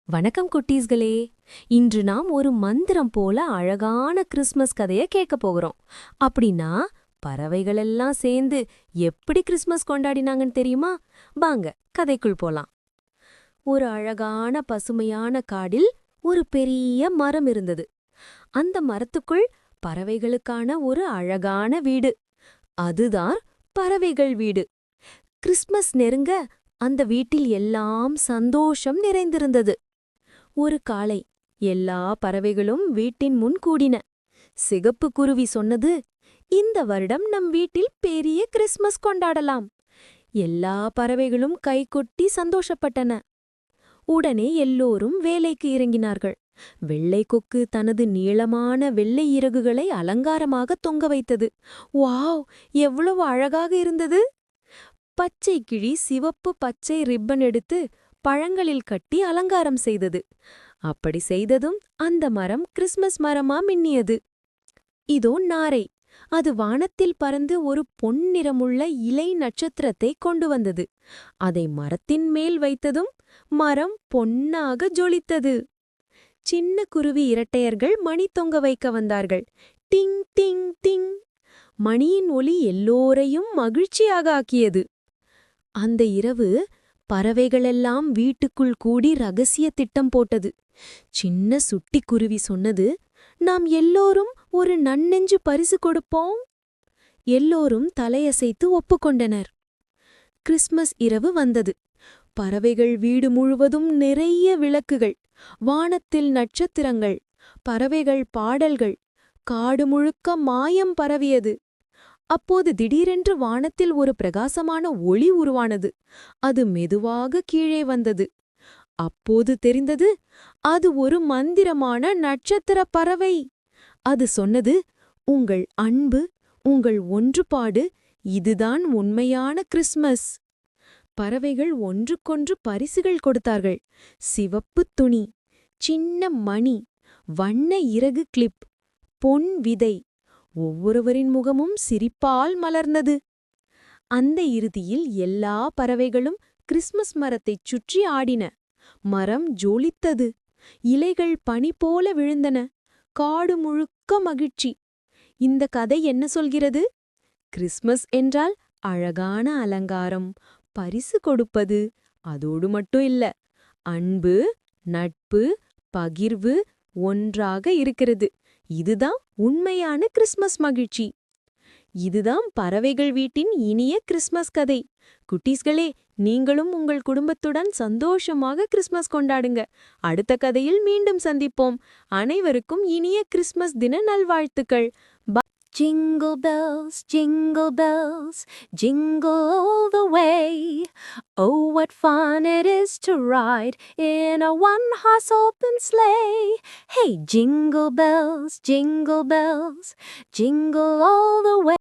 வணக்கம் குட்டீஸ்களே. இன்று நாம் ஒரு மந்திரம் போல அழகான கிறிஸ்மஸ் கதைய கேட்க போகிறோம். அப்படின்னா பறவைகளெல்லாம் சேர்ந்து எப்படி கிறிஸ்மஸ் கொண்டாடினாங்கன்னு தெரியுமா? வாங்க கதைக்குள் போலாம். ஒரு அழகான பசுமையான காடில் ஒரு பெரிய மரம் இருந்தது. அந்த மரத்துக்குள் பறவைகளுக்கான ஒரு அழகான வீடு. அதுதான் பறவைகள் வீடு. கிறிஸ்மஸ் நெருங்க அந்த வீட்டில் எல்லாம் சந்தோஷம் நிறைந்திருந்தது. ஒரு காலை எல்லா பறவைகளும் வீட்டின் முன் கூடின. சிகப்பு குருவி சொன்னது, இந்த வருடம் நம் வீட்டில் பெரிய கிறிஸ்மஸ் கொண்டாடலாம். எல்லா பறவைகளும் கைகொட்டி சந்தோஷப்பட்டன. உடனே எல்லோரும் வேலைக்கு இறங்கினார்கள். வெள்ளை கொக்கு தனது நீளமான வெள்ளை இறகுகளை அலங்காரமாக தொங்க வைத்தது. வாவ், எவ்வளவு அழகாக இருந்தது! பச்சை கிளி சிவப்பு பச்சை ரிப்பன் எடுத்து பழங்களில் கட்டி அலங்காரம் செய்தது. அப்படி செய்ததும் அந்த மரம் கிறிஸ்மஸ் மரமா மின்னியது. இதோ நாரை. அது வானத்தில் பறந்து ஒரு பொன்னிறமுள்ள இலை நட்சத்திரத்தை கொண்டு வந்தது. அதை மரத்தின் மேல் வைத்ததும் மரம் பொன்னாக ஜொலித்தது. சின்ன குருவி இரட்டையர்கள் மணி தொங்க வைக்க வந்தார்கள். டிங் டிங் டிங். மணியின் ஒலி எல்லோரையும் மகிழ்ச்சியாக ஆக்கியது. அந்த இரவு பறவைகளெல்லாம் வீட்டுக்குள் கூடி ரகசிய திட்டம் போட்டது. சின்ன சுட்டி குருவி சொன்னது, நாம் எல்லோரும் ஒரு நன்னெஞ்சு பரிசு கொடுப்போம். எல்லோரும் தலையசைத்து ஒப்புக்கொண்டனர். கிறிஸ்மஸ் இரவு வந்தது. பறவைகள் வீடு முழுவதும் நிறைய விளக்குகள், வானத்தில் நட்சத்திரங்கள், பறவைகள் பாடல்கள், காடு முழுக்க மாயம் பரவியது. அப்போது திடீரென்று வானத்தில் ஒரு பிரகாசமான ஒளி உருவானது. அது மெதுவாக கீழே வந்தது. அப்போது தெரிந்தது, அது ஒரு மந்திரமான நட்சத்திரப் பறவை. அது சொன்னது, உங்கள் அன்பு, உங்கள் ஒன்றுபாடு, இதுதான் உண்மையான கிறிஸ்மஸ். பறவைகள் ஒன்றுக்கொன்று பரிசுகள் கொடுத்தார்கள். சிவப்புத் துணி, சின்ன மணி, வண்ண இறகு கிளிப், பொன் விதை. ஒவ்வொருவரின் முகமும் சிரிப்பால் மலர்ந்தது. அந்த இறுதியில் எல்லா பறவைகளும் கிறிஸ்மஸ் மரத்தைச் சுற்றி ஆடின. மரம் ஜொலித்தது. இலைகள் பனி போல விழுந்தன. காடு முழுக்க மகிழ்ச்சி. இந்த கதை என்ன சொல்கிறது? கிறிஸ்மஸ் என்றால் அழகான அலங்காரம், பரிசு கொடுப்பது. அதோடு மட்டும் இல்ல, அன்பு, நட்பு, பகிர்வு ஒன்றாக இருக்கிறது. இதுதான் உண்மையான கிறிஸ்மஸ் மகிழ்ச்சி. இதுதான் பறவைகள் வீட்டின் இனிய கிறிஸ்மஸ் கதை. குட்டீஸ்களே, நீங்களும் உங்கள் குடும்பத்துடன் சந்தோஷமாக கிறிஸ்மஸ் கொண்டாடுங்க. அடுத்த கதையில் மீண்டும் சந்திப்போம். அனைவருக்கும் இனிய கிறிஸ்மஸ் தின நல்வாழ்த்துக்கள். Jingle bells, jingle all the way. Oh, what fun it is to ride in a one-horse open sleigh. Hey, jingle bells, jingle all the way.